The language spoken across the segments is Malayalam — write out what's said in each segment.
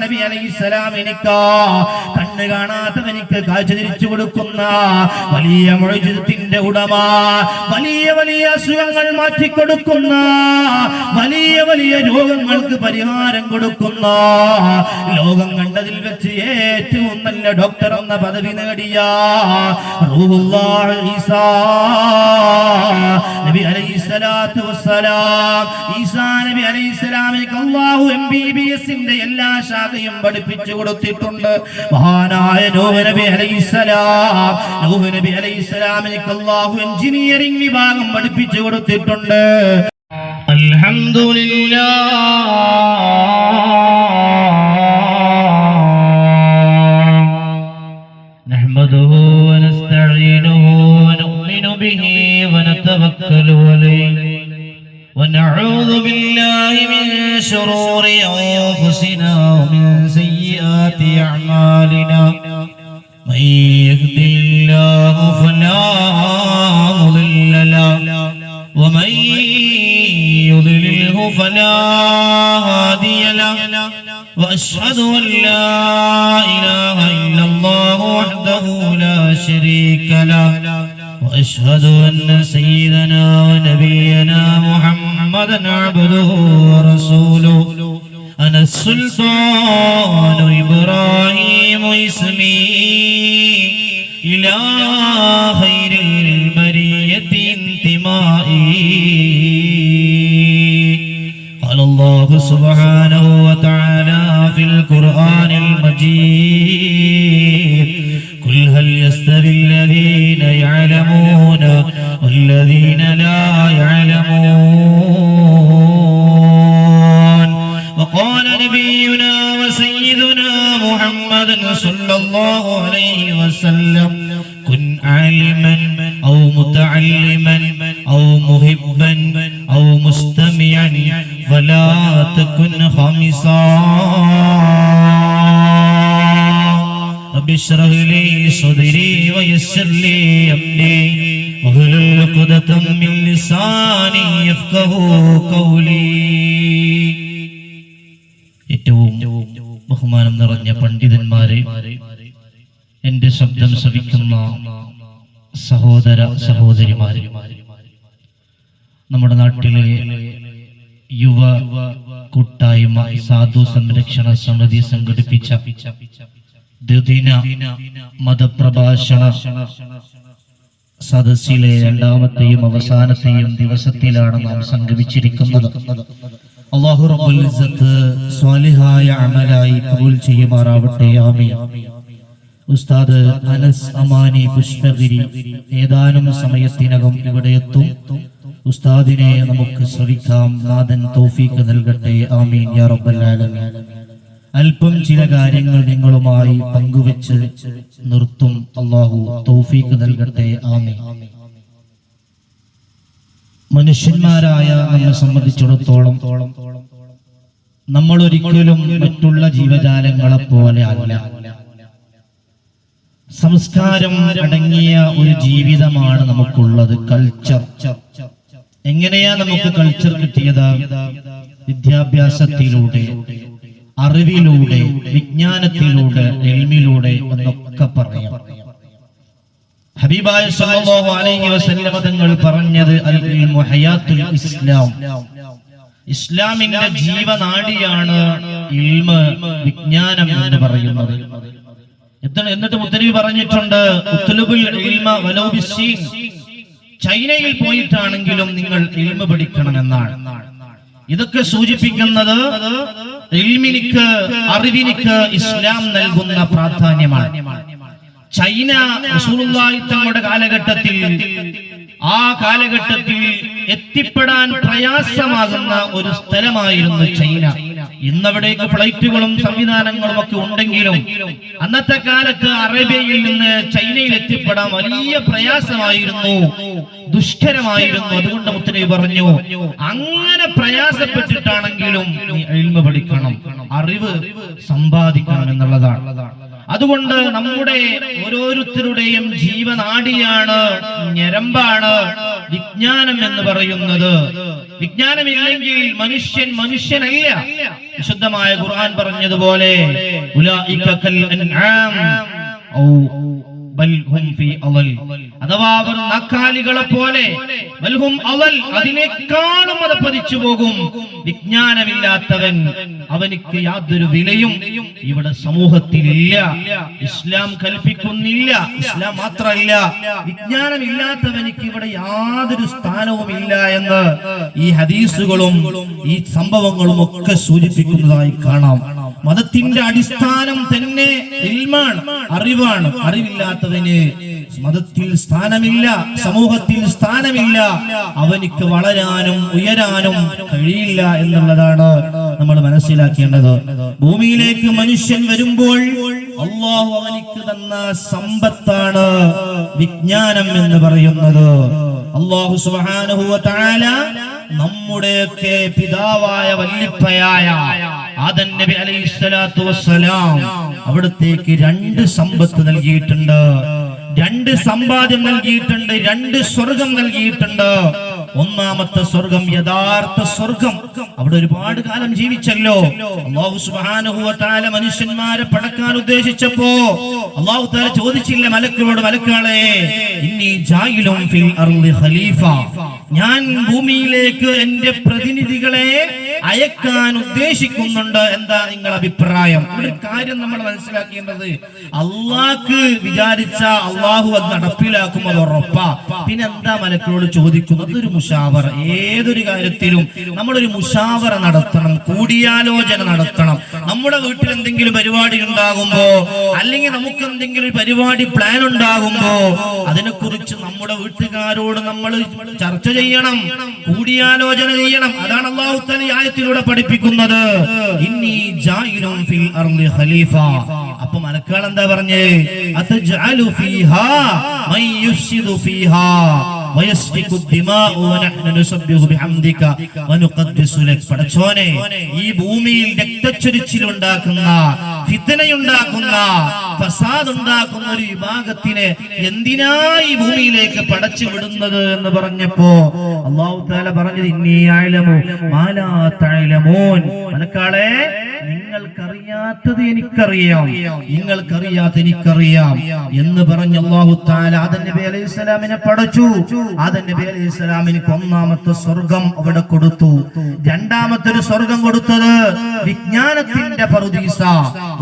നബി അലൈഹിസ്സലാമിനിക്ക് കണ്ണ് കാണാത്തവനിക്ക് കാഴ്ച തിരിച്ചു കൊടുക്കുന്ന വലിയ മുഅ്ജിസത്തിന്റെ ഉടമ, വലിയ വലിയ അസുഖങ്ങൾ മാറ്റിക്കൊടുക്കുന്ന, വലിയ വലിയ രോഗങ്ങൾക്ക് പരിഹാരം കൊടുക്കുന്ന, ലോകം കണ്ടതിൽ വെച്ച് ഏറ്റവും നല്ല ഡോക്ടർ എന്ന പദവി നേടിയ റൂഹുല്ലാഹ് ഈസാ നബി അലൈഹിസ്സലാത്തു വസ്സലാം, ഈസാ നബി അലൈഹിസ്സലാമിന് അല്ലാഹു MBBS ന്റെ എല്ലാ ശാഖയും പഠിപ്പിച്ചു കൊടുത്തിട്ടുണ്ട്. മഹാനായ നൂഹ് നബി അലൈഹിസ്സലാമിന് അല്ലാഹു എഞ്ചിനീയറിംഗ് വിഭാഗം പഠിപ്പിച്ചു കൊടുത്തിട്ടുണ്ട്. നഹ്മദുഹു വനസ്തഈനുഹു വനുഅ്മിനു ബിഹി വനതവക്കലു അലൈഹി ونعوذ بالله من شرور أنفسنا ومن سيئات أعمالنا من يهده الله فلا مضل له ومن يضلله فلا هادي له وأشهد أن لا إله إلا الله وحده لا شريك له وأشهد أن سيدنا ونبينا محمدا عبده ورسوله أنا السلطان إبراهيم اسمي إلى خير البرية انتمائي قال الله سبحانه وتعالى في القرآن المجيد قل هل يستوي الذين يعلمون والذين لا يعلمون وقال نبينا وسيدنا محمد صلى الله عليه وسلم كن عالما أو متعلما أو محبا أو مستمعا ولا تكن خامسا رب اشرح لي صدري ويسر لي أمري واحلل عقدة من لساني يفقهوا قولي. ഏറ്റവും ബഹുമാനം നിറഞ്ഞ പണ്ഡിതന്മാരെ, എന്റെ ശബ്ദം ശ്രവിക്കുന്ന സഹോദര സഹോദരിമാരെ, നമ്മുടെ നാട്ടിലെ യുവ കൂട്ടായ്മ സാധു സംരക്ഷണ സമിതി സംഘടിപ്പിച്ച ദ്വിദിന മതപ്രഭാഷണ സദസ്സിലെ രണ്ടാമത്തെയും അവസാനത്തെയും ദിവസത്തിലാണ് നാം സംഗമിച്ചിരിക്കുന്നത്. അല്ലാഹു റബ്ബുൽ ഇസ്സത്ത് സ്വാലിഹായ അമലായി കബൂൽ ചെയ്യുമാറാവട്ടെ. ആമീൻ. ഉസ്താദ് അനസ് അമാനി പുഷ്പഗിരി ഏതാനും സമയത്തിനകം ഇവിടെ എത്തും. ഉസ്താദിനെ നമുക്ക് ശ്രവിക്കാം. നാഥൻ തൗഫീഖ് നൽകട്ടെ. ആമീൻ യാ റബ്ബൽ ആലമീൻ. അല്പം ചില കാര്യങ്ങൾ നിങ്ങളുമായി പങ്കുവെച്ച് നിർത്തും. അല്ലാഹു തൗഫീഖ് നൽകട്ടെ. ആമീൻ. മനുഷ്യന്മാരായ നമ്മെ സംബന്ധിച്ചിടത്തോളം നമ്മൾ ഒരിക്കലും മറ്റുള്ള ജീവജാലങ്ങളെ പോലെ അല്ല. സംസ്കാരം അടങ്ങിയ ഒരു ജീവിതമാണ് നമുക്കുള്ളത്. കൾച്ചർ. എങ്ങനെയാ നമുക്ക് കൾച്ചർ കിട്ടിയത്? വിദ്യാഭ്യാസത്തിലൂടെ, അറിവിലൂടെ, വിജ്ഞാനത്തിലൂടെ, ഇൽമിലൂടെ എന്നൊക്കെ പറയാം. ഹബീബായ സല്ലല്ലാഹു അലൈഹി വസല്ലം തങ്ങൾ പറഞ്ഞത് അൽ ഇൽമു ഹയാത്തുൽ ഇസ്ലാം, ഇസ്ലാമിന്റെ ജീവനാഡിയാണ് ഇൽമ്, വിജ്ഞാനം എന്ന് പറയുന്നത്. എന്നിട്ട് മുത്തനബി പറഞ്ഞിട്ടുണ്ട് ഉത്ലുബുൽ ഇൽമ വലൗ ബിസ്സീൻ, ചൈനയിൽ പോയിട്ടാണെങ്കിലും നിങ്ങൾ ഇൽമ് പഠിക്കണമെന്നാണ്. ഇതൊക്കെ സൂചിപ്പിക്കുന്നത് ഇൽമിനിക്ക്, അറിവിനിക്ക് ഇസ്ലാം നൽകുന്ന പ്രാധാന്യമാണ്. ചൈന റസൂലുള്ളാഹി തങ്ങളുടെ കാലഘട്ടത്തിൽ, ആ കാലഘട്ടത്തിൽ എത്തിപ്പെടാൻ പ്രയാസമാകുന്ന ഒരു സ്ഥലമായിരുന്നു ചൈന. ഇന്നവിടേക്ക് ഫ്ലൈറ്റുകളും സംവിധാനങ്ങളും ഒക്കെ ഉണ്ടെങ്കിലും അന്നത്തെ കാലത്ത് അറേബ്യയിൽ നിന്ന് ചൈനയിൽ എത്തിപ്പെടാൻ വലിയ പ്രയാസമായിരുന്നു. ദുഷ്കരമായിരുന്നു. അതുകൊണ്ട് മുത്തനബി പറഞ്ഞു, അങ്ങനെ പ്രയാസപ്പെട്ടിട്ടാണെങ്കിലും നീ ഇൽമ പഠിക്കണം, അറിവ് സമ്പാദിക്കണം എന്നുള്ളതാണ്. അതുകൊണ്ട് നമ്മുടെ ഓരോരുത്തരുടെയും ജീവനാഡിയാണ്, ഞരമ്പാണ് വിജ്ഞാനം എന്ന് പറയുന്നത്. വിജ്ഞാനമില്ലെങ്കിൽ മനുഷ്യനല്ല. വിശുദ്ധമായ ഖുർആൻ പറഞ്ഞതുപോലെ ഉലൈക കൽ അൻആം ഔ ബൽ ഹും ഫീ അളൽ, അഥവാ അവർ നാക്കാലികളെ പോലെ, ബൽ ഹും അളൽ, അതിനേക്കാളും അത് പതിച്ചു പോകും. വിജ്ഞാനമില്ലാത്തവൻ, അവനിക്ക് യാതൊരു വിലയും ഇവിടെ സമൂഹത്തിലില്ല. ഇസ്ലാം കൽപ്പിക്കുന്നില്ല. ഇസ്ലാം മാത്രമല്ല, വിജ്ഞാനമില്ലാത്തവനിക്ക് ഇവിടെ യാതൊരു സ്ഥാനവുമില്ല എന്ന് ഈ ഹദീസുകളും ഈ സംഭവങ്ങളും ഒക്കെ സൂചിപ്പിക്കുന്നതായി കാണാം. മതത്തിന്റെ അടിസ്ഥാനം തന്നെ ഇൽമാണ്, അറിവാണ്. അറിവില്ലാത്തവന് മതത്തിൽ സ്ഥാനമില്ല, സമൂഹത്തിൽ സ്ഥാനമില്ല, അവനിക്ക് വളരാനും ഉയരാനും കഴിയില്ല എന്നുള്ളതാണ് നമ്മൾ മനസ്സിലാക്കേണ്ടത്. ഭൂമിയിലേക്ക് മനുഷ്യൻ വരുമ്പോൾ അല്ലാഹു അവനിക്ക് തന്ന സമ്പത്താണ് വിജ്ഞാനം എന്ന് പറയുന്നത്. അല്ലാഹു സുബ്ഹാനഹു വ തആല നമ്മുടെയൊക്കെ പിതാവായ വല്ലിപ്പയായ ആദം നബി അലൈഹിസ്സലാത്തു വസ്സലാം അവിടത്തേക്ക് 2 സമ്പത്ത് നൽകിയിട്ടുണ്ട്, 2 സമ്പാദ്യം നൽകിയിട്ടുണ്ട്, 2 സ്വർഗം നൽകിയിട്ടുണ്ട്. ഒന്നാമത്തെ സ്വർഗം യഥാർത്ഥ സ്വർഗം. അവിടെ ഒരുപാട് കാലം ജീവിച്ചല്ലോ. അല്ലാഹു സുബ്ഹാനഹു വ തആല മനുഷ്യന്മാരെ പടക്കാൻ ഉദ്ദേശിച്ചപ്പോ അല്ലാഹു തആല ചോദിച്ചില്ല മലക്കുകളോട്, മലക്കുകളെ ഇന്നി ജായിലുൻ ഫിൽ അർളി ഖലീഫ, ഞാൻ ഭൂമിയിലേക്ക് എന്റെ പ്രതിനിധികളെ അയക്കാൻ ഉദ്ദേശിക്കുന്നുണ്ട്, എന്താ നിങ്ങളുടെ അഭിപ്രായം? ഒരു കാര്യം നമ്മൾ മനസ്സിലാക്കേണ്ടത്, അള്ളാഹ്ക്ക് വിചാരിച്ച അള്ളാഹു അത് നടപ്പിലാക്കും, അത് ഉറപ്പാ. പിന്നെ എന്താ മലക്കളോട് ചോദിക്കുന്നത്? ഒരു മുഷാവറ. ഏതൊരു കാര്യത്തിലും നമ്മളൊരു മുഷാവറ നടത്തണം, കൂടിയാലോചന നടത്തണം. നമ്മുടെ വീട്ടിൽ എന്തെങ്കിലും പരിപാടി ഉണ്ടാകുമ്പോ, അല്ലെങ്കിൽ നമുക്ക് എന്തെങ്കിലും ഒരു പരിപാടി പ്ലാൻ ഉണ്ടാകുമ്പോ, അതിനെക്കുറിച്ച് നമ്മുടെ വീട്ടുകാരോട് നമ്മൾ ചർച്ച ചെയ്യണം, കൂടിയാലോചന ചെയ്യണം. അതാണ് അല്ലാഹു തആല ഈ ആയത്തിലൂടെ പഠിപ്പിക്കുന്നത്, ഇന്നി ജായിലുൻ ഫിൽ അർളി ഖലീഫ. അപ്പോൾ മലക്കുകൾ എന്താ പറഞ്ഞേ? അതജഅലു ഫീഹാ മൻ യുഫ്സിദു ഫീഹാ വയസ്ഫികു ദിമാഉ വനഹ്നു നുസബ്ബിഹു ബിഹംദിക വനുഖദ്ദിസു ലക്. പടച്ചോനെ, ഈ ഭൂമിയിൽ രക്തച്ചൊരിച്ചിൽ ഉണ്ടാക്കുന്ന, ഫിത്നയുണ്ടാക്കുന്ന, ഫസാദ് ഉണ്ടാക്കുന്ന ഒരു വിഭാഗത്തിനെ എന്തിനാ ഈ ഭൂമിയിലേക്ക് പടച്ചു വിടുന്നത് എന്ന് പറഞ്ഞപ്പോ അല്ലാഹു തആല പറഞ്ഞത്, ഇന്നി അഅലമു മാ ലാ തഅലമൂൻ. മലക്കളെ, നിങ്ങൾക്കറിയാത്തത് എനിക്കറിയാം, നിങ്ങൾക്കറിയാത്ത എനിക്കറിയാം എന്ന് പറഞ്ഞ് അല്ലാഹു തആല ആദം നബി അലൈഹിസ്സലാമിനെ പടച്ചു. ആദം നബി അലൈഹിസ്സലാമിന് ഒന്നാമത്തെ സ്വർഗം അവിടെ കൊടുത്തു. രണ്ടാമത്തെ ഒരു സ്വർഗം കൊടുത്തത് വിജ്ഞാനത്തിന്റെ പറുദീസ.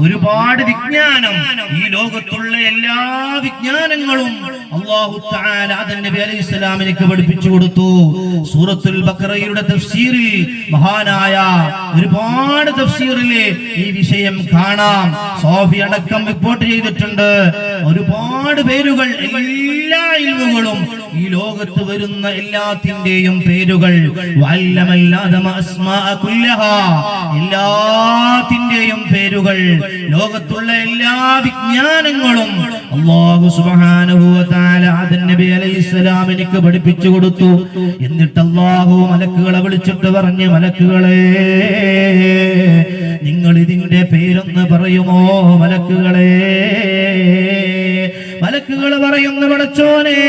ഒരുപാട് വിജ്ഞാനം, ഈ ലോകത്തുള്ള എല്ലാ വിജ്ഞാനങ്ങളും അല്ലാഹു തആല ആദം നബി അലൈഹിസ്സലാമിനെ പഠിപ്പിച്ചു കൊടുത്തു. സൂറത്തുൽ ബഖറയുടെ തഫ്സീറിൽ, മഹാനായ ഒരുപാട് തഫ്സീറിൽ ഈ വിഷയം കാണാം. സോഫി അടക്കം റിപ്പോർട്ട് ചെയ്തിട്ടുണ്ട്. ഒരുപാട് പേരുകൾ, എല്ലാ ഇൽമുകളും, ഈ ലോകത്ത് വരുന്ന എല്ലാത്തിന്റെയും പേരുകൾ, എല്ലാത്തിന്റെയും പേരുകൾ, ലോകത്തുള്ള എല്ലാ വിജ്ഞാനങ്ങളും അല്ലാഹു സുബ്ഹാനഹു വ തആല ആദം നബി അലൈഹിസ്സലാമിനെ പഠിപ്പിച്ചു കൊടുത്തു. എന്നിട്ട് അല്ലാഹു മലക്കുകളെ വിളിച്ചിട്ട് പറഞ്ഞു, മലക്കുകളെ, നിങ്ങൾ ഇതിന്റെ പേരൊന്ന് പറയുമോ? മലക്കുകളെ, മലക്കുകൾ പറയുന്നു, പടച്ചോനെ,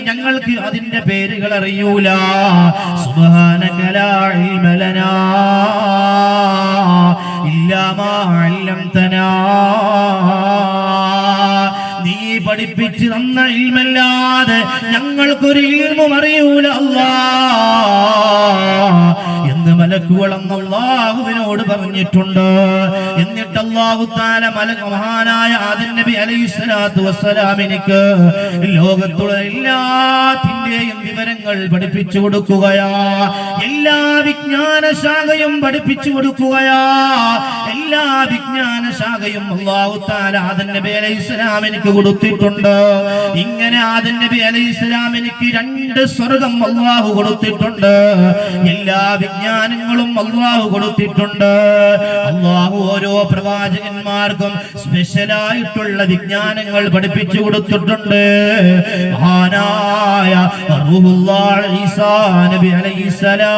ഞങ്ങൾക്ക് അതിന്റെ പേരുകൾ അറിയൂല. സുബ്ഹാനക ലാ ഇൽമ ലനാ ഇല്ലാ മാ അല്ലംതനാ. നീ പഠിപ്പിച്ചു തന്ന ഇൽമല്ലാതെ ഞങ്ങൾക്കൊരു ഇൽമും അറിയൂല അല്ലാഹ് എന്ന് മലക്കുകൾ അല്ലാഹുവിനോട് പറഞ്ഞിട്ടുണ്ട്. എന്നിട്ട് അല്ലാഹു തആല മഹാനായ ആദം നബി അലൈഹിസ്സലാത്തു വസ്സലാമിനിക്ക് ലോകത്തുള്ള എല്ലാത്തിന്റെയും വിവരങ്ങൾ പഠിപ്പിച്ചു കൊടുക്കുകയാ. എല്ലാ വിജ്ഞാന ശാഖയും പഠിപ്പിച്ചു കൊടുക്കുകയാ. എല്ലാ വിജ്ഞാന ശാഖയും അല്ലാഹു തആല ആദം നബി അലൈഹിസ്സലാമിനിക്ക് കൊടുത്തിട്ടുണ്ട്. ഇങ്ങനെ ആദം നബി അലൈഹിസ്സലാമിനിക്ക് 2 സ്വർഗം അല്ലാഹു കൊടുത്തിട്ടുണ്ട്. എല്ലാ വിജ്ഞാന വിജ്ഞാനങ്ങളും അള്ളാഹു കൊടുത്തിട്ടുണ്ട്. അള്ളാഹു ഓരോ പ്രവാചകന്മാർക്കും സ്പെഷ്യലായിട്ടുള്ള വിജ്ഞാനങ്ങൾ പഠിപ്പിച്ചു കൊടുത്തിട്ടുണ്ട്. മഹാനായ റൂഹുല്ലാഹ് ഈസാ നബി അലൈഹിസ്സലാം,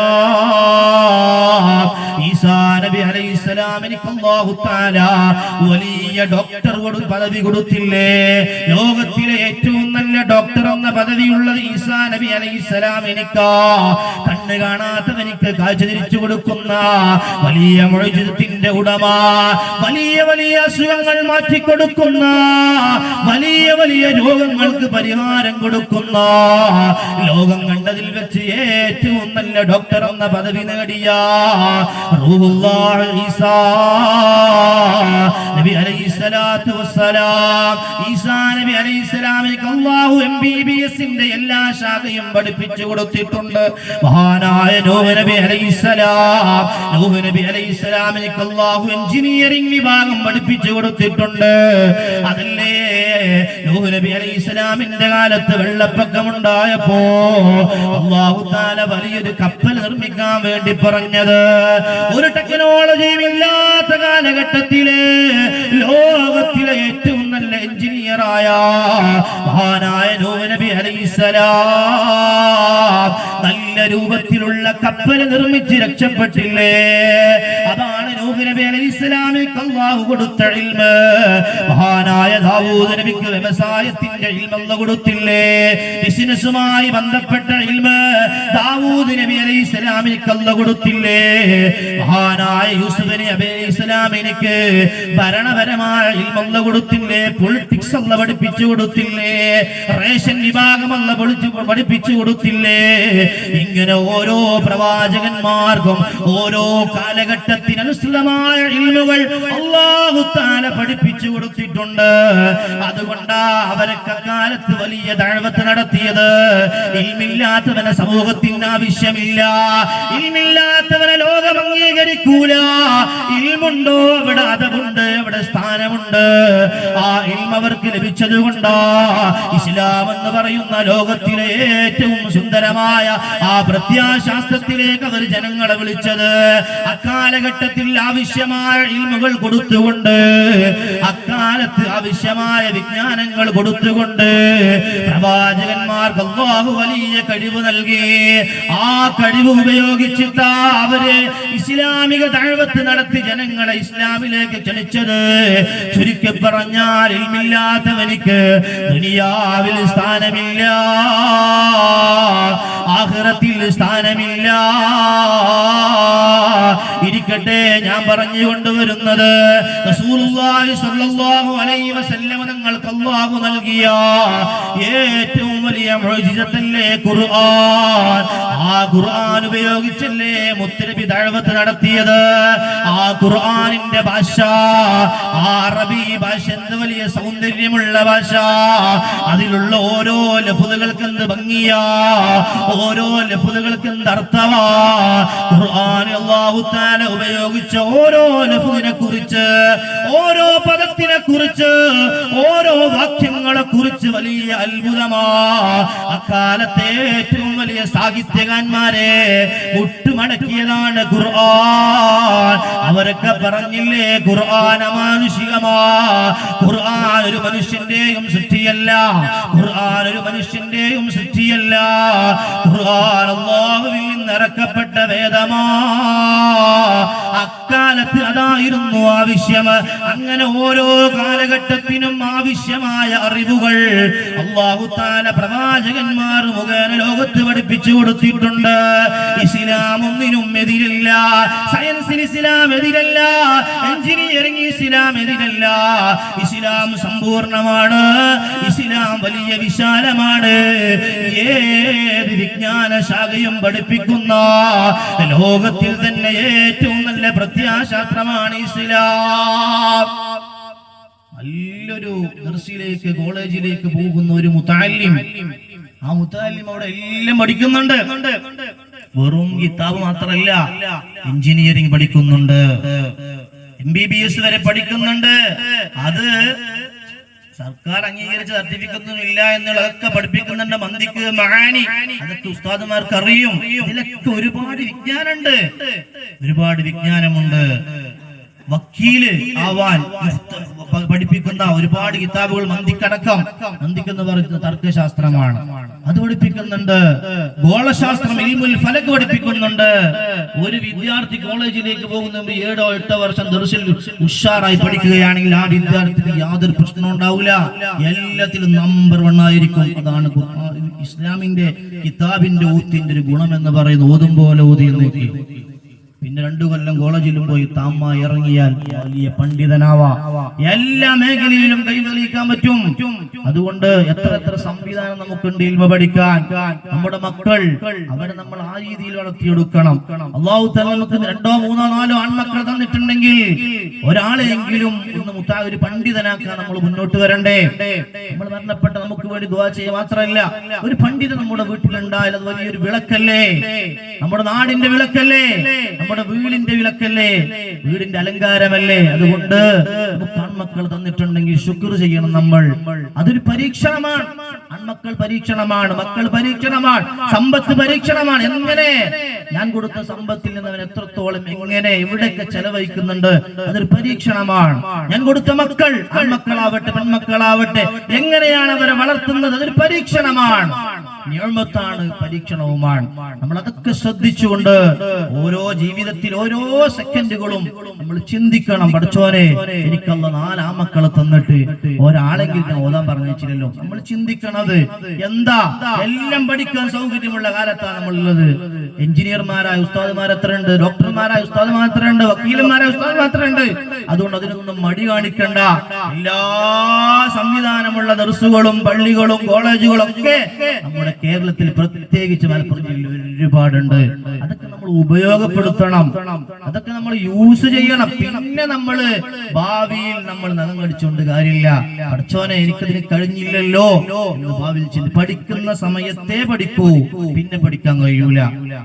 ഈസാ നബി അലൈഹിസ്സലാമിന് അല്ലാഹു തആല വലിയ ഡോക്ടർ പദവി കൊടുത്തില്ലേ? ലോകത്തിലെ ഏറ്റവും നല്ല ഡോക്ടർ എന്ന പദവിയുള്ളത് ഈസാ നബി അലൈഹിസ്സലാമിനിക്കാ. കണ്ണ് കാണാത്തവനിക്ക് കാഴ്ച തിരിച്ചു കൊടുക്കുന്ന വലിയ മുഅ്ജിസത്തിന്റെ ഉടമ, വലിയ വലിയ അസുഖങ്ങൾ മാറ്റിക്കൊടുക്കുന്ന, വലിയ വലിയ രോഗങ്ങൾക്ക് പരിഹാരം കൊടുക്കുന്ന, ലോകം കണ്ടതിൽ വെച്ച് ഏറ്റവും നല്ല ഡോക്ടർ എന്ന പദവി നേടിയ റൂഹുല്ലാഹ് ഈസാ നബി അലൈഹിസ്സലാത്തു വസ്സലാം, ഈസാ നബി അലൈഹിസ്സലാമിന് അല്ലാഹു MBBSന്റെ എല്ലാ ശാഖയും പഠിപ്പിച്ചു കൊടുത്തിട്ടുണ്ട്. മഹാനായ നൂഹ് നബി അലൈഹിസ്സലാം, നൂഹ് നബി അലൈഹിസ്സലാമിന് അല്ലാഹു എഞ്ചിനീയറിംഗ് വിഭാഗം പഠിപ്പിച്ചു കൊടുത്തിട്ടുണ്ട്. അതല്ലേ നൂഹ് നബി അലൈഹിസ്സലാമിന്റെ കാലത്ത് വെള്ളപ്പൊക്കമുണ്ടായപ്പോ അല്ലാഹു തആല വലിയൊരു കപ്പൽ നിർമ്മിക്കാൻ വേണ്ടി പറഞ്ഞത്. ഒരു ടെക്നോളജിയും ഇല്ലാത്ത കാലഘട്ടത്തിലെ ലോകത്തിലെ ഏറ്റവും നല്ല എഞ്ചിനീയറായ മഹാനായ നൂഹ് നബി അലൈഹിസ്സലാം നല്ല രൂപത്തിലുള്ള കപ്പൽ നിർമ്മിച്ച് രക്ഷപ്പെട്ടില്ലേ? അതാണ് നൂഹ് നബി അലൈഹിസ്സലാമിന് അല്ലാഹു കൊടുത്ത ഇൽമ്. മഹാനായ ദാവൂദ് നബിക്ക് വ്യവസായത്തിന്റെ ഇൽമ് അല്ലാഹു കൊടുത്തില്ലേ? ബിസിനസ്സുമായി ബന്ധപ്പെട്ട ഇൽമ് ദാവൂദ് നബി അലൈഹിസ്സലാമിന് അല്ലാഹു കൊടുത്തില്ലേ? മഹാനായ യൂസുഫ് നബി അലൈഹിസ്സലാമിന് ഭരണപരമായ ഇൽമ് അല്ലാഹു കൊടുത്തില്ലേ? പൊളിറ്റിക്സ് അല്ലാഹു പഠിപ്പിച്ചു കൊടുത്തില്ലേ? റേഷൻ വിഭാഗം അല്ലാഹു പഠിപ്പിച്ചു കൊടുത്തില്ലേ? ഇങ്ങനെ ഓരോ പ്രവാചകന്മാർക്കും ഓരോ കാലഘട്ടത്തിനനുസൃതമായ ഇൽമുകൾ അല്ലാഹു തആല പഠിപ്പിച്ചു കൊടുത്തിട്ടുണ്ട്. അതുകൊണ്ടാ അവരൊക്കെ കാലത്ത് വലിയ ദഅവത്ത് നടത്തിയത്. ഇൽമില്ലാത്തവനെ സമൂഹത്തിന് ആവശ്യമില്ല, ഇൽമില്ലാത്തവനെ ലോകം അംഗീകരിക്കൂല. ഇൽമുണ്ടോ അവിടെ അദബുണ്ട്, അവിടെ സ്ഥാനമുണ്ട്. ആ ഇൽമ അവർക്ക് ലഭിച്ചത് കൊണ്ടാ ഇസ്ലാം എന്ന് പറയുന്ന ലോകത്തിലെ ഏറ്റവും സുന്ദരമായ ആ പ്രത്യാശാസ്ത്രത്തിലേക്ക് അവർ ജനങ്ങളെ വിളിച്ചത്. അക്കാലഘട്ടത്തിൽ ആവശ്യമായ ഇൽമുകൾ കൊടുത്തുകൊണ്ട്, അക്കാലത്ത് ആവശ്യമായ വിജ്ഞാനങ്ങൾ കൊടുത്തുകൊണ്ട് പ്രവാചകന്മാർക്ക് അല്ലാഹു വലിയ കഴിവ് നൽകി. ആ കഴിവ് ഉപയോഗിച്ചിട്ടാ അവര് ഇസ്ലാമിക ദഅവത്ത് നടത്തി ജനങ്ങളെ ഇസ്ലാമിലേക്ക് ക്ഷണിച്ചത്. ചുരുക്കി പറഞ്ഞാൽ ഇൽമില്ലാത്തവനിക്ക് ദുനിയാവിൽ സ്ഥാനമില്ല, ആഖിറത്തിൽ സ്ഥാനമില്ല. ഇരിക്കട്ടെ, ഞാൻ പറഞ്ഞു കൊണ്ടുവരുന്നത് റസൂലുള്ളാഹി സ്വല്ലല്ലാഹു അലൈഹി വസല്ലം തങ്ങൾക്ക് അല്ലാഹു നൽകിയ ഏറ്റവും വലിയ മുഅ്ജിസത്തല്ലേ ഖുർആൻ. ആ ഖുർആൻ ഉപയോഗിച്ചല്ലേ മുത്തനബി ദഅവത്ത് നടത്തിയത്. ആ ഖുർആനിന്റെ ഭാഷ, ആ അറബി ഭാഷ എന്ത് വലിയ സൗന്ദര്യമുള്ള ഭാഷ. അതിലുള്ള ഓരോ ലഫ്ളുകൾക്ക് എന്ത് ഭംഗിയാ, ഓരോ ലഫ്ളുകൾക്ക് എന്ത് അർത്ഥമാ. ഖുർആനിൽ അല്ലാഹു തആല ഉപയോഗിച്ച ഓരോ ലഫ്ളിനെ കുറിച്ച്, ഓരോ പദത്തിനെ കുറിച്ച്, ഓരോ വാക്യങ്ങളെ കുറിച്ച് വലിയ അത്ഭുതമാ. അക്കാലത്തെ ഏറ്റവും വലിയ സാഹിത്യകാരന്മാരെ മുട്ടുമടക്കിയതാണ് ഖുർആൻ. അവരൊക്കെ പറഞ്ഞില്ലേ ഖുർആൻ അമാനുഷികമാ, ഖുർആൻ ഒരു മനുഷ്യന്റെയും സൃഷ്ടിയല്ല, ഖുർആൻ ഒരു മനുഷ്യന്റെയും സൃഷ്ടിയല്ല, ഖുർആൻ അല്ലാഹുവിൽ നിന്ന് ഇറക്കപ്പെട്ട വേദമാ. അക്കാലത്ത് അതായിരുന്നു ആവശ്യം. അങ്ങനെ ഓരോ കാലഘട്ടത്തിനും ആവശ്യമായ അറിവുകൾ അല്ലാഹു തആല പ്രവാചകന്മാർ മുഖേന ലോകത്ത് പഠിപ്പിച്ചു കൊടുത്തിട്ടുണ്ട്. ഇസ്ലാം ഒന്നിനും എതിരല്ല, സയൻസിന് ഇസ്ലാം എതിരല്ല, എഞ്ചിനീയറിംഗ് ഇസ്ലാം എതിരല്ല. ഇസ്ലാം സമ്പൂർണമാണ്, ഇസ്ലാം വലിയ വിശാലമാണ്. ഏത് വിജ്ഞാന ശാഖയും പഠിപ്പിക്കുന്ന ലോകത്തിൽ തന്നെ ഏറ്റവും നല്ല പ്രത്യാശാസ്ത്രമാണ് ഇസ്ലാം. നല്ലൊരു ദർസിലേക്ക്, കോളേജിലേക്ക് പോകുന്ന ഒരു മുതഅല്ലിം, ആ മുതഅല്ലിം അവിടെ എല്ലാം പഠിക്കുന്നുണ്ട്. വെറും കിതാബ് മാത്രമല്ല, എഞ്ചിനീയറിംഗ് പഠിക്കുന്നുണ്ട്, MBBS വരെ പഠിക്കുന്നുണ്ട്. അത് സർക്കാർ അംഗീകരിച്ച സർട്ടിഫിക്കറ്റ് ഒന്നും ഇല്ല എന്നുള്ളതൊക്കെ പഠിപ്പിക്കുന്നുണ്ട്. മന്ദിക്ക് മഹാനി അതൊക്കെ ഉസ്താദുമാർക്ക് അറിയും. ഇതിലൊക്കെ ഒരുപാട് വിജ്ഞാനമുണ്ട്, ഒരുപാട് വിജ്ഞാനമുണ്ട്. വക്കീല് ആവാൻ പഠിപ്പിക്കുന്ന ഒരുപാട് കിതാബുകൾ മന്ദിക്കടക്കം. മന്ദിക്കെന്ന് പറയുന്നത് തർക്കശാസ്ത്രമാണ്, അത് പഠിപ്പിക്കുന്നുണ്ട്. ഗോളശാസ്ത്രം ഇൽമുൽ ഫലക് പഠിപ്പിക്കുന്നുണ്ട്. ഒരു വിദ്യാർത്ഥി കോളേജിലേക്ക് പോകുന്ന 7 or 8 വർഷം ദർസിൽ ഉഷാറായി പഠിക്കുകയാണെങ്കിൽ ആ വിദ്യാർത്ഥിക്ക് യാതൊരു പ്രശ്നവും ഉണ്ടാവില്ല, എല്ലാത്തിലും നമ്പർ 1 ആയിരിക്കും. അതാണ് ഇസ്ലാമിന്റെ കിതാബിന്റെ ഊത്തിന്റെ ഒരു ഗുണം എന്ന് പറയുന്നത്. ഓതും പോലെ ഓതി എന്നേക്ക്. പിന്നെ 2 കൊല്ലം കോളേജിലും പോയി താമ ഇറങ്ങിയാൽ വലിയ പണ്ഡിതനാവാ, എല്ലാ മേഖലയിലും കൈവലിക്കാൻ പറ്റും. അതുകൊണ്ട് എത്ര സംവിധാനം നമുക്കുണ്ട് ഇൽമ പഠിക്കാൻ. നമ്മുടെ മക്കൾ അവരെ നമ്മൾ ആ രീതിയിൽ വളർത്തിയെടുക്കണം. അല്ലാഹു തആല നമുക്ക് 2 3 4 ആൺമക്കൾ തന്നിട്ടുണ്ടെങ്കിൽ ഒരാളെങ്കിലും ഒരു പണ്ഡിതനാക്കാൻ നമ്മൾ മുന്നോട്ട് വരണ്ടേ. നമ്മൾ മരണപ്പെട്ട നമുക്ക് വേണ്ടി ദുആ ചെയ്യുക മാത്രമല്ല, ഒരു പണ്ഡിതൻ നമ്മുടെ വീട്ടിലുണ്ടായാൽ അത് വലിയൊരു വിളക്കല്ലേ, നമ്മുടെ നാടിന്റെ വിളക്കല്ലേ, നമ്മുടെ വീടിന്റെ വിളക്കല്ലേ, വീടിന്റെ അലങ്കാരമല്ലേ. അതുകൊണ്ട് ആൺമക്കൾ തന്നിട്ടുണ്ടെങ്കിൽ ശുക്ർ ചെയ്യണം നമ്മൾ. അതൊരു പരീക്ഷണമാണ്. ആൺമക്കൾ പരീക്ഷണമാണ്, മക്കൾ പരീക്ഷണമാണ്, സമ്പത്ത് പരീക്ഷണമാണ്. എങ്ങനെ ഞാൻ കൊടുത്ത സമ്പത്തിൽ നിന്ന് അവൻ എത്രത്തോളം എങ്ങനെ എവിടെയൊക്കെ ചെലവഴിക്കുന്നുണ്ട്, അതൊരു പരീക്ഷണമാണ്. ഞാൻ കൊടുത്ത മക്കൾ ആൺമക്കളാവട്ടെ പെൺമക്കളാവട്ടെ എങ്ങനെയാണ് അവരെ വളർത്തുന്നത്, അതൊരു പരീക്ഷണമാണ്, നിഅമത്താണ്, പരീക്ഷണവുമാണ്. നമ്മൾ അതൊക്കെ ശ്രദ്ധിച്ചുകൊണ്ട് ഓരോ ജീവിതത്തിൽ ഓരോ സെക്കൻഡുകളും നമ്മൾ ചിന്തിക്കണം. പഠിച്ചോനെ എനിക്ക് അല്ലാഹ് 4 ആമക്കളെ തന്നിട്ട് ഒരാളെങ്കിലും ഞാൻ ഓതാൻ പറഞ്ഞില്ലല്ലോ. നമ്മൾ ചിന്തിക്കണത് എന്താ? എല്ലാം പഠിക്കാൻ സൗകര്യമുള്ള കാലത്താണ് നമ്മളുള്ളത്. എഞ്ചിനീയർമാരായ ഉസ്താദുമാർ എത്രയുണ്ട്, ഡോക്ടർമാരായ ഉസ്താദുമാർ എത്രയുണ്ട്, വക്കീലന്മാരായ ഉസ്താദുമാർ എത്രയുണ്ട്. അതുകൊണ്ട് അതിനൊന്നും മടി കാണിക്കണ്ട. എല്ലാ സംവിധാനമുള്ള ദർസുകളും പള്ളികളും കോളേജുകളും ഒക്കെ നമ്മുടെ കേരളത്തിൽ പ്രത്യേകിച്ച് മലപ്പുറം ജില്ലയിൽ ഒരുപാടുണ്ട്. അതൊക്കെ നമ്മൾ ഉപയോഗപ്പെടുത്തണം, അതൊക്കെ നമ്മൾ യൂസ് ചെയ്യണം. പിന്നെ നമ്മള് ഭാവിയിൽ നമ്മൾ നഖം കടിച്ചുകൊണ്ട് കാര്യമില്ല. പഠിച്ചോനെ എനിക്കതിന് കഴിഞ്ഞില്ലല്ലോ എന്ന് ഭാവിയിൽ പഠിക്കുന്ന സമയത്തെ പഠിക്കൂ, പിന്നെ പഠിക്കാൻ കഴിയൂല.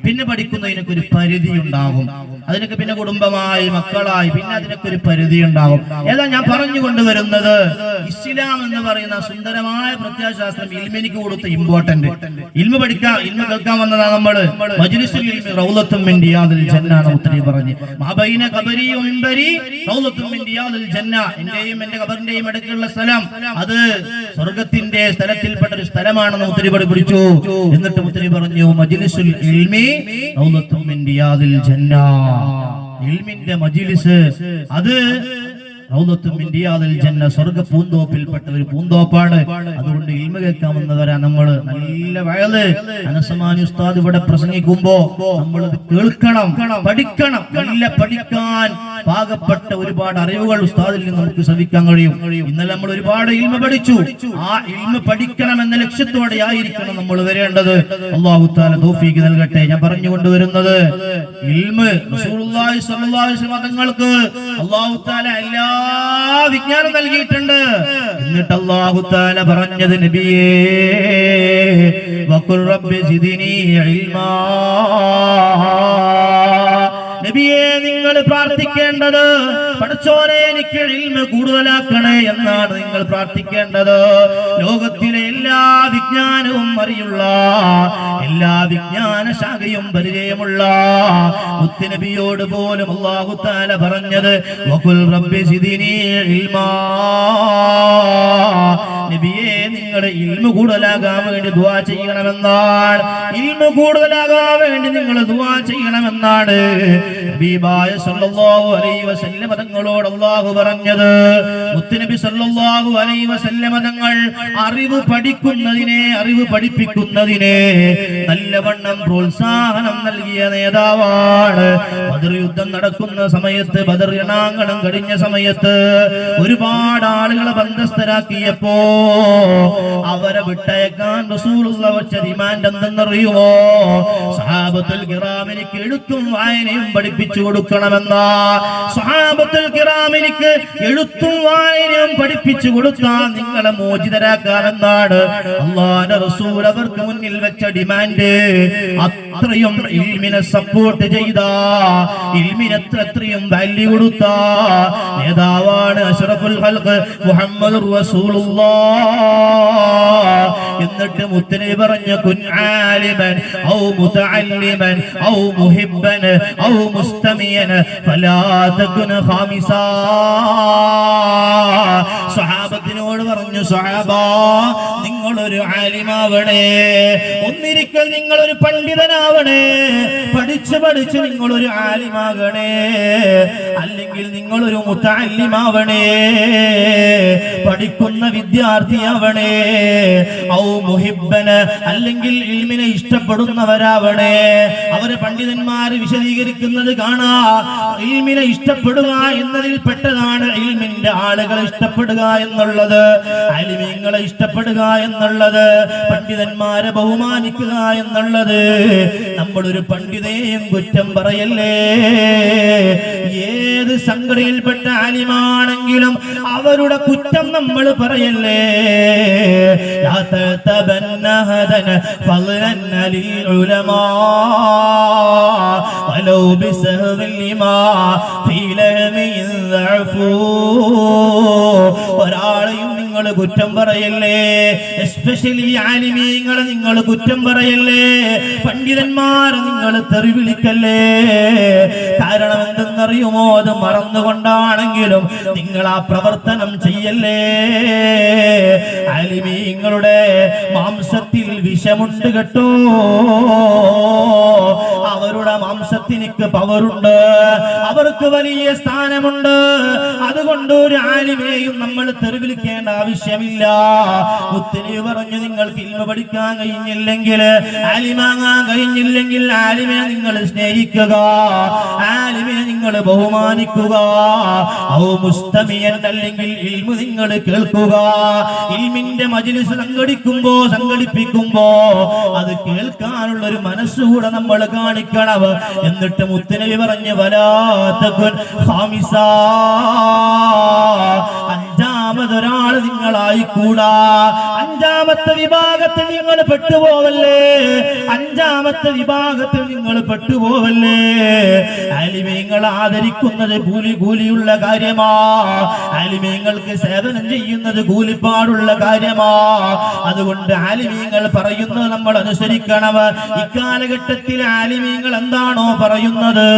പിന്നെ പഠിക്കുന്നതിനൊക്കെ ഒരു പരിധി ഉണ്ടാകും. അതിനൊക്കെ പിന്നെ കുടുംബമായി മക്കളായി പിന്നെ അതിനൊക്കെ ഒരു പരിധി ഉണ്ടാകും. ഏതാ ഞാൻ പറഞ്ഞു കൊണ്ടുവരുന്നത്, ഇസ്ലാം എന്ന് പറയുന്ന സുന്ദരമായ പ്രത്യയശാസ്ത്രം ഇൽമിനിക്ക് കൊടുത്ത ഇമ്പോർട്ടന്റ്. ഇൽമ പഠിക്കാൻ ഇൽമ കേൾക്കാൻ വന്നതാണ് നമ്മള്. മജ്ലിസുൽ ഇൽമി റൗളത്തും മിൻ റിയാദിൽ ജന്ന എന്ന് പറഞ്ഞു. മാബൈന ഖബരി വ മിൻബരി റൗളത്തും മിൻ റിയാദിൽ ജന്ന. എന്റെയും എന്റെ ഖബറിന്റെയും ഇടയ്ക്കുള്ള സ്ഥലം അത് സ്വർഗ്ഗത്തിന്റെ സ്ഥലത്തിൽപ്പെട്ട ഒരു സ്ഥലമാണെന്ന് മുത്തരി പഠിപ്പിച്ചു. എന്നിട്ട് മുത്തരി പറഞ്ഞു മജ്ലിസുൽ ഇൽമി റൗളത്തും മിൻ റിയാദിൽ ജന്ന. ഇൽമിന്റെ മജ്ലിസ് അത് റൗളത്തും മിൻ റിയാദിൽ ജന്ന, സ്വർഗ്ഗ പൂന്തോപ്പിൽപ്പെട്ട ഒരു പൂന്തോപ്പാണ്. അതുകൊണ്ട് ഇൽമ കേൾക്കാമെന്നവരാ നമ്മള്. നല്ല വയല് അനസമാനി ഉസ്താദ് ഇവിടെ പ്രസംഗിക്കുമ്പോ നമ്മൾ കേൾക്കണം, പഠിക്കണം. നല്ല പഠിക്കാൻ പാകപ്പെട്ട ഒരുപാട് അറിവുകൾ ഉസ്താദിൽ നിന്ന് നമുക്ക് ശ്രവിക്കാൻ കഴിയും. ഇന്നലെ നമ്മൾ ഒരുപാട് ഇൽമ പഠിച്ചു. ആ ഇൽമ പഠിക്കണം എന്ന ലക്ഷ്യത്തോടെ ആയിരിക്കണം നമ്മൾ വരേണ്ടത്. അല്ലാഹു തആല തൗഫീഖ് നൽകട്ടെ. ഞാൻ പറഞ്ഞു കൊണ്ടുവരുന്നത് ഇൽമ റസൂലുള്ളാഹി സ്വല്ലല്ലാഹു അലൈഹി വസല്ലം തങ്ങൾക്ക് അല്ലാഹു തആല എല്ലാ വിജ്ഞാനം നൽകിയിട്ടുണ്ട്. എന്നിട്ട് അല്ലാഹു തആല പറഞ്ഞത് നബിയേ വഖുൽ റബ്ബി സിദ്നി ഇൽമാ. നബിയെ നിങ്ങൾ പ്രാർത്ഥിക്കേണ്ടത് പടച്ചോനെ എനിക്ക് ഇൽമ കൂടുതലാക്കണേ എന്നാണ് നിങ്ങൾ പ്രാർത്ഥിക്കേണ്ടത്. ലോകത്തിലെ എല്ലാ വിജ്ഞാനവും അറിയുള്ള, എല്ലാ വിജ്ഞാന ശാഖയും പരിചയമുള്ള മുത്തുനബിയോട് പോലും അല്ലാഹു തആല പറഞ്ഞത് വഖുൽ റബ്ബി സിദ്നി ഇൽമാ. നബിയെ നിങ്ങളുടെ ഇൽമ കൂടുതലാകാൻ വേണ്ടി ദുആ ചെയ്യണമെന്നാണ്. ഇൽമ കൂടുതലാകാൻ വേണ്ടി നിങ്ങൾ ദുആ ചെയ്യണമെന്നാണ് ഹബീബായ സല്ലല്ലാഹു അലൈഹി വസല്ലം തങ്ങളോട് അല്ലാഹു പറഞ്ഞത്. മുത്തുനബി സല്ലല്ലാഹു അലൈഹി വസല്ലം തങ്ങൾ അറിവ് പഠിക്കുന്നതിനെ, അറിവ് പഠിപ്പിക്കുന്നതിനെ നല്ലവണ്ണം പ്രോത്സാഹനം നൽകിയ നേതാവാണ്. ബദർ യുദ്ധം നടക്കുന്ന സമയത്ത്, ബദർ രണാങ്കണം കഴിഞ്ഞ സമയത്ത് ഒരുപാട് ആളുകളെ ബന്ധസ്ഥരാക്കിയപ്പോ അവരെ വിട്ടയക്കാൻ റസൂലുള്ളാഹി വെച്ച ഡിമാൻഡ് എന്തെന്നറിയുമോ? സഹാബത്തുൽ കിറാമിന് എഴുത്തും വായനയും പഠിപ്പിച്ചു കൊടുക്കണമെന്ന. സഹാബത്തുൽ കിറാമിന് ഖുർആനിക്ക് എഴുത്തും വായനയും പഠിപ്പിച്ചു കൊടുത്താൽ നിങ്ങളെ മോചിതരാക്കാമെന്നാണ് അല്ലാഹുവിന്റെ റസൂൽ അവർക്ക് മുന്നിൽ വെച്ച ഡിമാൻഡ്. അത്രയും ഇൽമിനെ സപ്പോർട്ട് ചെയ്ത, ഇൽമിന് എത്രയും വാല്യൂ കൊടുത്ത നേതാവാണ് അഷ്റഫുൽ ഖൽഖ് മുഹമ്മദുർ റസൂലുള്ളാഹ്. എന്നിട്ട് മുത്തനബി പറഞ്ഞു കുൻ ആലിമൻ ഔ മുതഅല്ലിമൻ ഔ മുഹിബ്ബൻ ഔ മുസ്തമിയൻ ഫലാ തകുൻ ഖാമിസാ. സ്വഹാബത്തിനോട് പറഞ്ഞു, സ്വഹാബാ നിങ്ങളൊരു ആലിമാവണേ, ഒന്നിരിക്കൽ നിങ്ങളൊരു പണ്ഡിതനാവണേ, പഠിച്ച് പഠിച്ച് നിങ്ങളൊരു ആലിമാകണേ, അല്ലെങ്കിൽ നിങ്ങളൊരു മുതഅല്ലിമാവണേ, പഠിക്കുന്ന വിദ്യാർത്ഥിയാവണേ, ഔ മുഹിബ്ബന് അല്ലെങ്കിൽ ഇൽമിനെ ഇഷ്ടപ്പെടുന്നവരാവണേ. അവര് പണ്ഡിതന്മാര് വിശദീകരിക്കുന്നത് കാണാ, ഇൽമിനെ ഇഷ്ടപ്പെടുക എന്നതിൽ പെട്ടതാണ് ഇൽമിന്റെ ആളുകളെ ഇഷ്ടപ്പെടുക എന്നുള്ളത്, അലിമീങ്ങളെ ഇഷ്ടപ്പെടുക എന്നുള്ളത്, പണ്ഡിതന്മാരെ ബഹുമാനിക്കുക എന്നുള്ളത്. നമ്മളൊരു പണ്ഡിതയെയും കുറ്റം പറയല്ലേ. ഏത് സംഘടനയിൽപ്പെട്ട ആലിമാണെങ്കിലും അവരുടെ കുറ്റം നമ്മൾ പറയല്ലേ. ഒരാളെയും നിങ്ങൾ കുറ്റം പറയല്ലേ, എസ്പെഷ്യലി ആലിമീങ്ങളെ നിങ്ങൾ കുറ്റം പറയല്ലേ, പണ്ഡിതന്മാരെ നിങ്ങൾ തെറി വിളിക്കല്ലേ. കാരണം എന്തെന്നറിയുമോ, അത് മറന്നുകൊണ്ടാണെങ്കിലും നിങ്ങൾ ആ പ്രവർത്തനം ചെയ്യല്ലേ. ആലിമീങ്ങളുടെ മാംസത്തിൽ വിഷമുണ്ട് കേട്ടോ, അവരുടെ മാംസത്തിനിക്ക് പവറുണ്ട്, അവർക്ക് വലിയ സ്ഥാനമുണ്ട്. അതുകൊണ്ട് ഒരു ആലിമേയും നമ്മൾ തെറിവിളിക്കേണ്ട ആവശ്യമില്ല. മുത്തനബി പറഞ്ഞു, നിങ്ങൾക്ക് ഇൽമ പഠിക്കാൻ കഴിഞ്ഞില്ലെങ്കിൽ, ആലിമാങ്ങാൻ കഴിഞ്ഞില്ലെങ്കിൽ, ആലിമയെ നിങ്ങൾ സ്നേഹിക്കുക, ആലിമയെ നിങ്ങൾ ബഹുമാനിക്കുക. ഔ മുസ്തമിയൻ അല്ലെങ്കിൽ ഇൽമു നിങ്ങൾ കേൾക്കുക. ഇൽമിന്റെ മജ്‌ലിസ് സംഘടിപ്പിക്കുമ്പോ അത് കേൾക്കാനുള്ള ഒരു മനസ്സുകൂടെ നമ്മൾ കാണിക്കണം. എന്നിട്ട് മുത്തനബി പറഞ്ഞു, വലാ തകുൻ ഖാമിസാ, അഞ്ചാമതൊരാൾ നിങ്ങളായിക്കൂടാ. അഞ്ചാമത്തെ വിഭാഗത്തിൽ നിങ്ങൾ പെട്ടുപോവല്ലേ, അഞ്ചാമത്തെ വിഭാഗത്തിൽ നിങ്ങൾ പെട്ടുപോവല്ലേ. ആലിമീങ്ങൾ ആദരിക്കുന്നത് കൂലിയുള്ള കാര്യമാ, ആലിമീങ്ങൾക്ക് സേവനം ചെയ്യുന്നത് കൂലിപ്പാടുള്ള കാര്യമാ. അതുകൊണ്ട് ആലിമീങ്ങൾ പറയുന്നത് നമ്മൾ അനുസരിക്കണം. ഇക്കാലഘട്ടത്തിൽ ആലിമീങ്ങൾ എന്താണോ പറയുന്നത്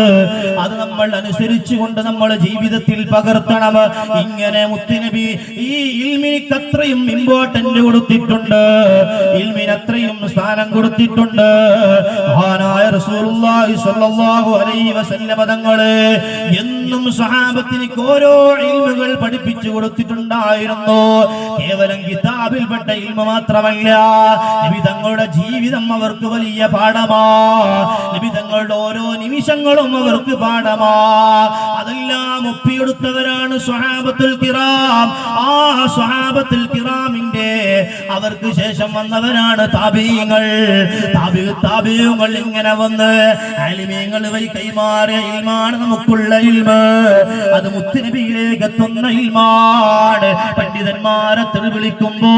അത് നമ്മൾ അനുസരിച്ചുകൊണ്ട് നമ്മൾ ജീവിതത്തിൽ പകർത്തണം. ഇങ്ങനെ മുത്തുനബി ഈ ഇൽമിന് അത്രയും ഇമ്പോർട്ടന്റ് കൊടുത്തിട്ടുണ്ട്, ഇൽമിന് അത്രയും സ്ഥാനം കൊടുത്തിട്ടുണ്ട്. മഹാനായ റസൂലുള്ളാഹി സ്വല്ലല്ലാഹു അലൈഹി വസല്ലം തങ്ങളെ എന്നും സ്വഹാബത്തിന് ഓരോ ഇൽമുകൾ പഠിപ്പിച്ചു കൊടുത്തിട്ടുണ്ടായിരുന്നു. കേവലം കിതാബിൽപ്പെട്ട ഇൽമ മാത്രമല്ല, നബി തങ്ങളുടെ ജീവിതം അവർക്ക് വലിയ പാഠമാ, നബി തങ്ങളുടെ ഓരോ നിമിഷങ്ങളും അവർക്ക് പാഠമാ. അതെല്ലാം ഒപ്പിയെടുത്തവരാണ് സ്വഹാബത്തുൽ കിറാം. ആ സ്വഹാബത്തുൽ കിറാമിന്റെ അവർക്ക് ശേഷം വന്നവരാണ് താബീങ്ങൾ. താബീങ്ങൾ ഇങ്ങനെ വന്ന് ആലിമീങ്ങൾ വഴി കൈമാറിയ ഇൽമാണ് നമുക്കുള്ള ഇൽമ്. അത് മുത്തുനബിയിലേക്ക് എത്തുന്ന ഇൽമാണ്. പണ്ഡിതന്മാരെ തെറി വിളിക്കുമ്പോ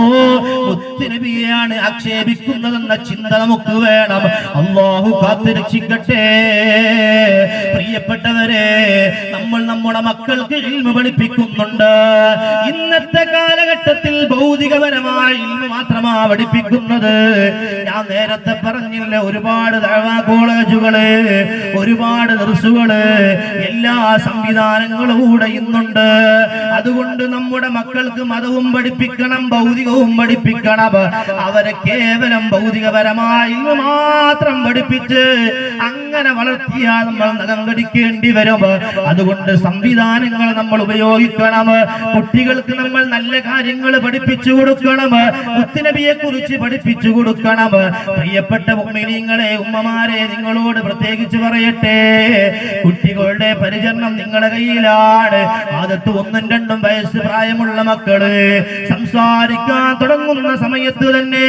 മുത്തുനബിയെയാണ് ആക്ഷേപിക്കുന്നതെന്ന ചിന്ത നമുക്ക് വേണം. അല്ലാഹു കാത്തുരക്ഷിക്കട്ടെ. പ്രിയപ്പെട്ടവരെ, നമ്മൾ നമ്മുടെ മക്കൾക്ക് ഇൽമു പഠിപ്പിക്കുന്നുണ്ട്. ഇന്നത്തെ കാലഘട്ടത്തിൽ ഭൗതികപരമായ ഇൽമു മാത്രമാ പഠിപ്പിക്കുന്നത്. ഞാൻ നേരത്തെ പറഞ്ഞില്ല, ഒരുപാട് ദഅവാ കോളേജുകള്, ഒരുപാട് ദർസുകള്, എല്ലാ സംവിധാനങ്ങളും കൂടെ ഇന്നുണ്ട്. അതുകൊണ്ട് നമ്മുടെ മക്കൾക്ക് മതവും പഠിപ്പിക്കണം, ഭൗതികവും പഠിപ്പിക്കണം. അവരെ കേവലം ഭൗതികപരമായ ഇൽമു മാത്രം പഠിപ്പിച്ച് അങ്ങനെ വളർത്തിയാൽ നമ്മൾ നഖം കടിക്കേണ്ടി വരും. അതുകൊണ്ട് സംവിധാനങ്ങൾ നമ്മൾ ഉപയോഗിക്കണം. കുട്ടികൾക്ക് നമ്മൾ നല്ല കാര്യങ്ങൾ പഠിപ്പിച്ചു കൊടുക്കണം, മുത്തുനബിയെ കുറിച്ച് പഠിപ്പിച്ചു കൊടുക്കണം. പ്രിയപ്പെട്ട മുഅ്മിനീങ്ങളെ, ഉമ്മമാരെ, നിങ്ങളോട് പ്രത്യേകിച്ച് പറയട്ടെ, കുട്ടികളുടെ പരിചരണം നിങ്ങളുടെ കയ്യിലാണ്. ആദ്യത്തെ 1-2 വയസ്സ് പ്രായമുള്ള മക്കള് സംസാരിക്കാൻ തുടങ്ങുന്ന സമയത്ത് തന്നെ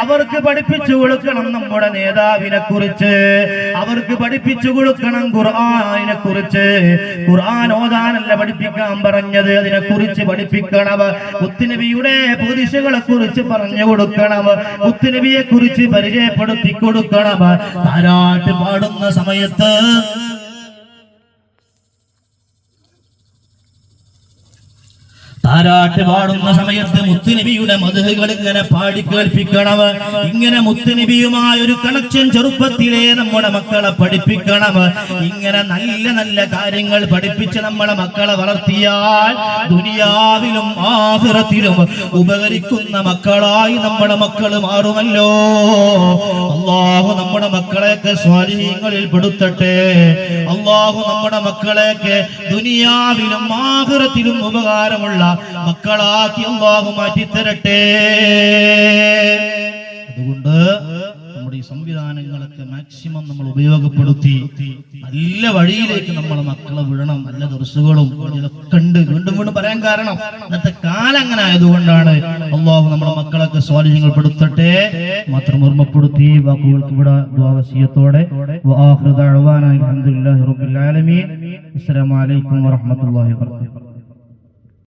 അവർക്ക് പഠിപ്പിച്ചു കൊടുക്കണം നമ്മുടെ നേതാവിനെ കുറിച്ച്, അവർക്ക് പഠിപ്പിച്ചു കൊടുക്കണം ഖുർആനിനെ കുറിച്ച്. ഖുർആൻ ഓതാനല്ല പഠിപ്പിക്കാൻ പറഞ്ഞത്, അതിനെ കുറിച്ച് പഠിപ്പിക്കണം. മുത്തുനബിയുടെ പൊതിശകളെ കുറിച്ച് പറഞ്ഞു കൊടുക്കണം, മുത്തുനബിയെ കുറിച്ച് പരിചയപ്പെടുത്തി കൊടുക്കണം. താരാട്ട് പാടുന്ന സമയത്ത് താരാട്ട് പാടുന്ന സമയത്ത് മുത്തുനബിയുടെ മദ്ഹുകൾ ഇങ്ങനെ പാടി കേൾപ്പിക്കണം. ഇങ്ങനെ മുത്തുനബിയുമായ ഒരു കണക്ഷൻ ചെറുപ്പത്തിലെ നമ്മുടെ മക്കളെ പഠിപ്പിക്കണം. ഇങ്ങനെ നല്ല നല്ല കാര്യങ്ങൾ പഠിപ്പിച്ച് നമ്മളെ മക്കളെ വളർത്തിയാൽ ദുനിയാവിലും ആഖിറത്തിലും ഉപകരിക്കുന്ന മക്കളായി നമ്മുടെ മക്കൾ മാറുമല്ലോ. അല്ലാഹു നമ്മുടെ മക്കളെയൊക്കെ സ്വാലിഹീങ്ങളിൽ പെടുത്തട്ടെ. അല്ലാഹു നമ്മുടെ മക്കളെയൊക്കെ ദുനിയാവിലും ആഖിറത്തിലും ഉപകാരമുള്ള മക്കളാക്കി അല്ലാഹു മാറ്റിത്തരട്ടെ. അതുകൊണ്ട് നമ്മുടെ ഈ സംവിധാനങ്ങളൊക്കെ മാക്സിമം നമ്മൾ ഉപയോഗപ്പെടുത്തി നല്ല വഴിയിലേക്ക് നമ്മളെ മക്കളെ വിടണം. നല്ല ദർസുകളും ഇതൊക്കെ ഉണ്ട്, വീണ്ടും വീണ്ടും പറയാൻ കാരണം ഇന്നത്തെ കാലം അങ്ങനെ ആയതുകൊണ്ടാണ്. അല്ലാഹു നമ്മുടെ മക്കളൊക്കെ സ്വാലിഹ്യങ്ങൾ പെടുത്തട്ടെ. മാത്രം ഓർമ്മപ്പെടുത്തി വാക്കുകൾക്ക് ഇവിടെ ദുആ വസിയത്തോടെ വആഖിറു ദഅവാനാ അൽഹംദുലില്ലാഹി റബ്ബിൽ ആലമീൻ. അസ്സലാമു അലൈക്കും വറഹ്മത്തുള്ളാഹി വബറകാതുഹു.